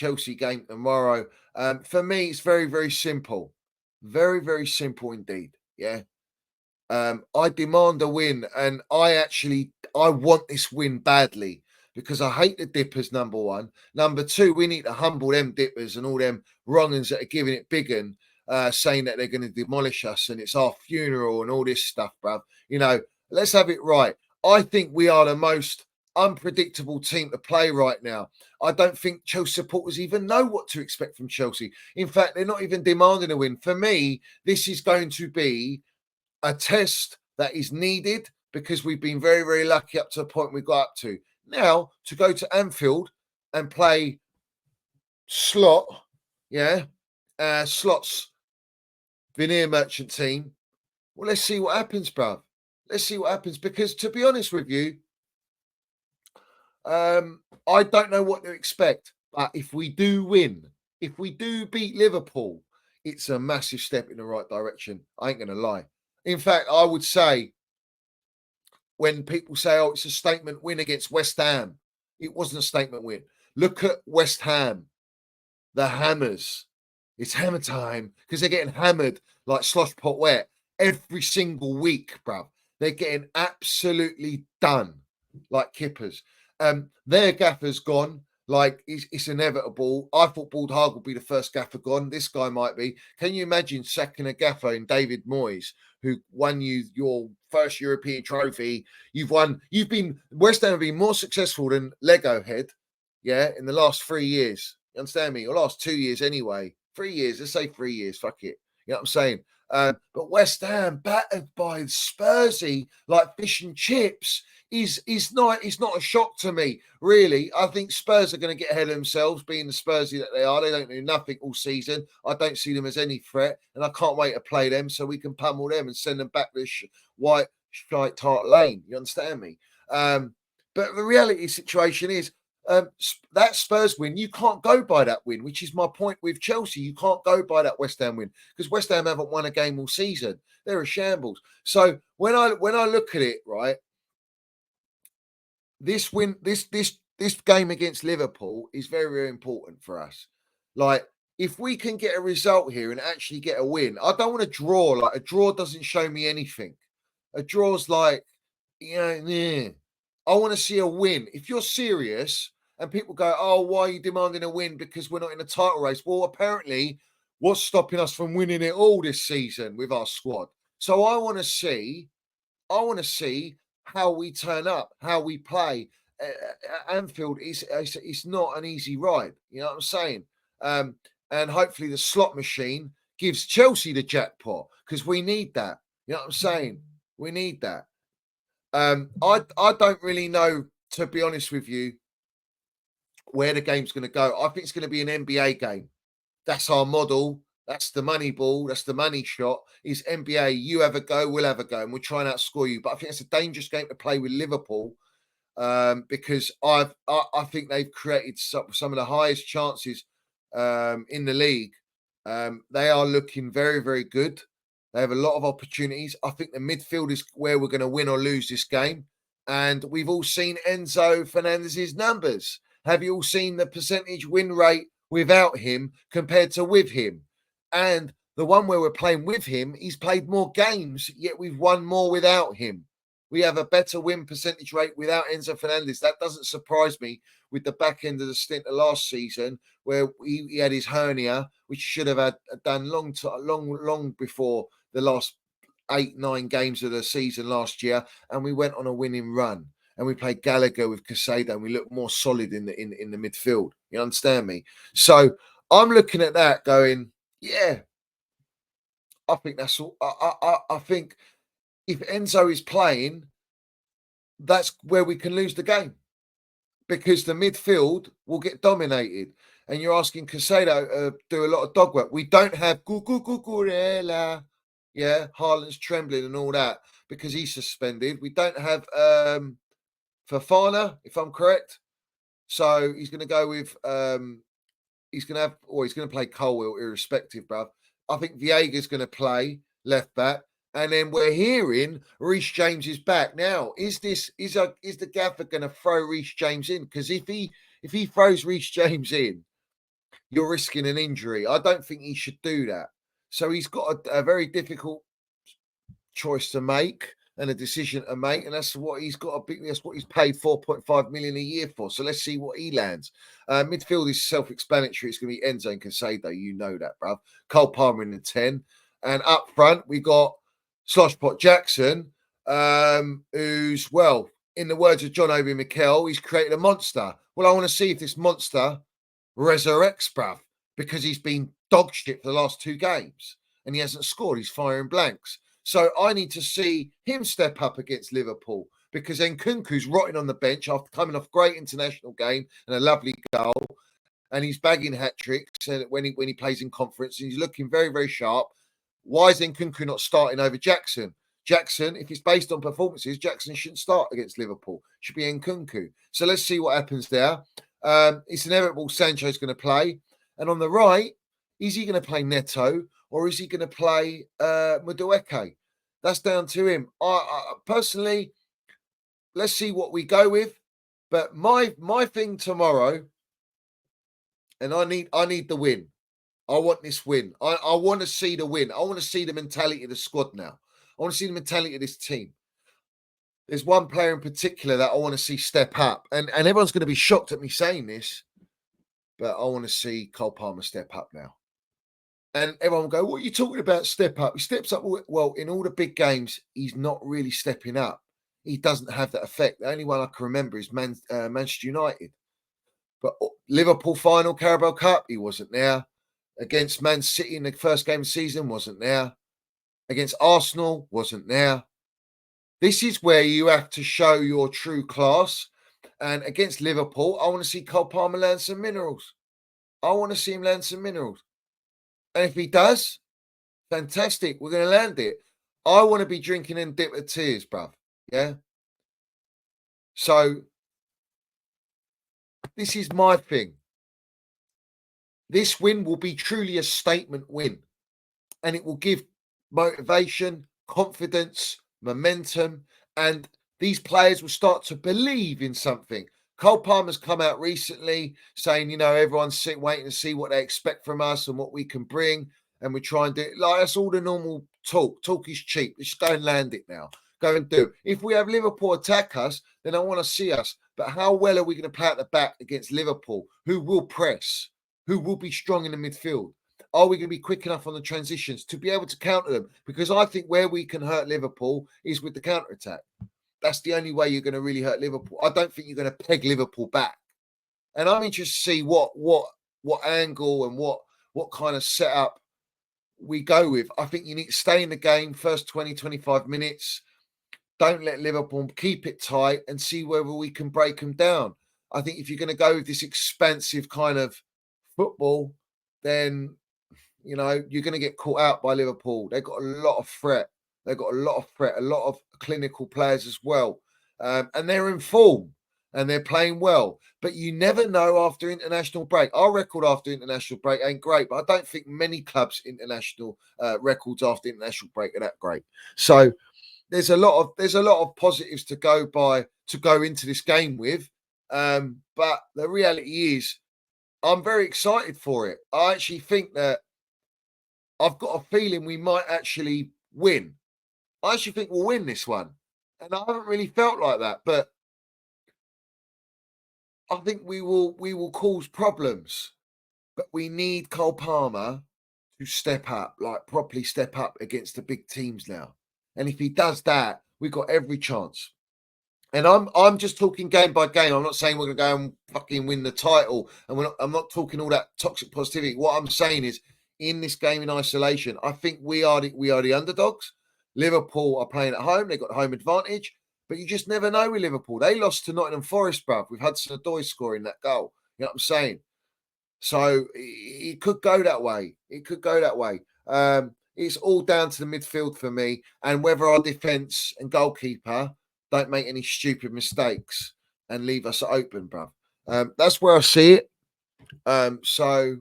Chelsea game tomorrow. For me, it's very, very simple. Very, very simple indeed. Yeah. I demand a win, and I want this win badly because I hate the dippers, number one. Number two, we need to humble them dippers and all them wrong-uns that are giving it big and saying that they're going to demolish us and it's our funeral and all this stuff, bruv. Let's have it right. I think we are the most unpredictable team to play right now. I don't think Chelsea supporters even know what to expect from Chelsea. In fact, they're not even demanding a win. For me, this is going to be a test that is needed because we've been very, very lucky up to the point we got up to. Now, to go to Anfield and play Slot, Slot's veneer merchant team, well, let's see what happens, bruv. Let's see what happens because, to be honest with you, I don't know what to expect. But if we do win, if we do beat Liverpool, it's a massive step in the right direction. I ain't going to lie. In fact, I would say when people say, oh, it's a statement win against West Ham, it wasn't a statement win. Look at West Ham, the Hammers. It's hammer time because they're getting hammered like slosh pot wet every single week, bruv. They're getting absolutely done like kippers. Their gaffer's gone. Like, it's inevitable. I thought Baldhag would be the first gaffer gone. This guy might be. Can you imagine sacking a gaffer in David Moyes, who won you your first European trophy? West Ham have been more successful than Lego Head, in the last 3 years. You understand me? Or last 2 years anyway. 3 years. Let's say 3 years. Fuck it. You know what I'm saying? But West Ham battered by Spursy like fish and chips is not a shock to me, really. I think Spurs are going to get ahead of themselves, being the Spursy that they are. They don't do nothing all season. I don't see them as any threat, and I can't wait to play them so we can pummel them and send them back to white shite tart lane. You understand me? But the reality situation is, that Spurs win, you can't go by that win, which is my point with Chelsea. You can't go by that West Ham win because West Ham haven't won a game all season. They're a shambles. So when I look at it, right, this win, this game against Liverpool is very, very important for us. Like, if we can get a result here and actually get a win, I don't want to draw. Like, a draw doesn't show me anything. A draw's like, I want to see a win. If you're serious and people go, oh, why are you demanding a win? Because we're not in a title race. Well, apparently, what's stopping us from winning it all this season with our squad? So I want to see how we turn up, how we play. Anfield it's not an easy ride. You know what I'm saying? And hopefully the slot machine gives Chelsea the jackpot because we need that. You know what I'm saying? We need that. I don't really know, to be honest with you, where the game's going to go. I think it's going to be an NBA game. That's our model. That's the money ball. That's the money shot. Is NBA. You have a go, we'll have a go, and we'll try and outscore you. But I think it's a dangerous game to play with Liverpool because I think they've created some of the highest chances in the league. They are looking very, very good. They have a lot of opportunities. I think the midfield is where we're going to win or lose this game. And we've all seen Enzo Fernandez's numbers. Have you all seen the percentage win rate without him compared to with him? And the one where we're playing with him, he's played more games, yet we've won more without him. We have a better win percentage rate without Enzo Fernandez. That doesn't surprise me with the back end of the stint of last season where he had his hernia, which he should have had done long before the last 8-9 games of the season last year, and we went on a winning run. And we played Gallagher with Casado, and we looked more solid in the midfield. You understand me? So I'm looking at that, going, yeah, I think that's all. I think if Enzo is playing, that's where we can lose the game because the midfield will get dominated. And you're asking Casado to do a lot of dog work. We don't have Cucurella. Yeah, Haaland's trembling and all that because he's suspended. We don't have Fofana, if I'm correct. So he's going to go with he's going to play Colwill irrespective, bruv. I think Viega's going to play left back. And then we're hearing Reece James is back. Now, is the gaffer going to throw Reece James in? Because if he throws Reece James in, you're risking an injury. I don't think he should do that. So he's got a very difficult choice to make and a decision to make, and that's what he's got. That's what he's paid 4.5 million a year for. So let's see what he lands. Midfield is self-explanatory. It's going to be Enzo and Casado. You know that, bruv. Cole Palmer in the 10, and up front we got Sloshpot Jackson, who's, well, in the words of John Obi Mikel, he's created a monster. Well, I want to see if this monster resurrects, bruv, because he's been dog shit for the last 2 games and he hasn't scored. He's firing blanks. So I need to see him step up against Liverpool, because Nkunku's rotting on the bench after coming off great international game and a lovely goal, and he's bagging hat tricks and when he plays in conference, and he's looking very, very sharp. Why is Nkunku not starting over Jackson? Jackson, if it's based on performances, Jackson shouldn't start against Liverpool. It should be Nkunku. So let's see what happens there. It's inevitable Sancho's going to play. And on the right, is he going to play Neto or is he going to play Madueke? That's down to him. I personally, let's see what we go with. But my thing tomorrow, and I need the win. I want this win. I want to see the win. I want to see the mentality of the squad now. I want to see the mentality of this team. There's one player in particular that I want to see step up. And everyone's going to be shocked at me saying this, but I want to see Cole Palmer step up now. And everyone will go, what are you talking about, step up? He steps up. Well, in all the big games, he's not really stepping up. He doesn't have that effect. The only one I can remember is Manchester United. But Liverpool final Carabao Cup, he wasn't there. Against Man City in the first game of the season, wasn't there. Against Arsenal, wasn't there. This is where you have to show your true class. And against Liverpool, I want to see Cole Palmer land some minerals. I want to see him land some minerals. And if he does, fantastic. We're going to land it. I want to be drinking and dip of tears, bruv. Yeah? So, this is my thing. This win will be truly a statement win. And it will give motivation, confidence, momentum, and these players will start to believe in something. Cole Palmer's come out recently saying, everyone's waiting to see what they expect from us and what we can bring, and we try and do it. Like, that's all the normal talk. Talk is cheap. Let's go and land it now. Go and do it. If we have Liverpool attack us, then I want to see us. But how well are we going to play at the back against Liverpool, who will press, who will be strong in the midfield? Are we going to be quick enough on the transitions to be able to counter them? Because I think where we can hurt Liverpool is with the counter-attack. That's the only way you're going to really hurt Liverpool. I don't think you're going to peg Liverpool back. And I'm interested to see what angle and what kind of setup we go with. I think you need to stay in the game first 20, 25 minutes. Don't let Liverpool, keep it tight and see whether we can break them down. I think if you're going to go with this expansive kind of football, then you're going to get caught out by Liverpool. They've got a lot of threat. A lot of clinical players as well. And they're in form and they're playing well. But you never know after international break. Our record after international break ain't great, but I don't think many clubs' international records after international break are that great. So there's a lot of positives to go into this game with. But the reality is, I'm very excited for it. I actually think that I've got a feeling we might actually win. I actually think we'll win this one. And I haven't really felt like that, but I think we will cause problems. But we need Cole Palmer to step up, like properly step up against the big teams now. And if he does that, we've got every chance. And I'm just talking game by game. I'm not saying we're going to go and fucking win the title. And I'm not talking all that toxic positivity. What I'm saying is, in this game in isolation, I think we are the underdogs. Liverpool are playing at home. They've got home advantage. But you just never know with Liverpool. They lost to Nottingham Forest, bruv, with Hudson-Odoi scoring that goal. You know what I'm saying? So it could go that way. It's all down to the midfield for me, and whether our defence and goalkeeper don't make any stupid mistakes and leave us open, bruv. That's where I see it. So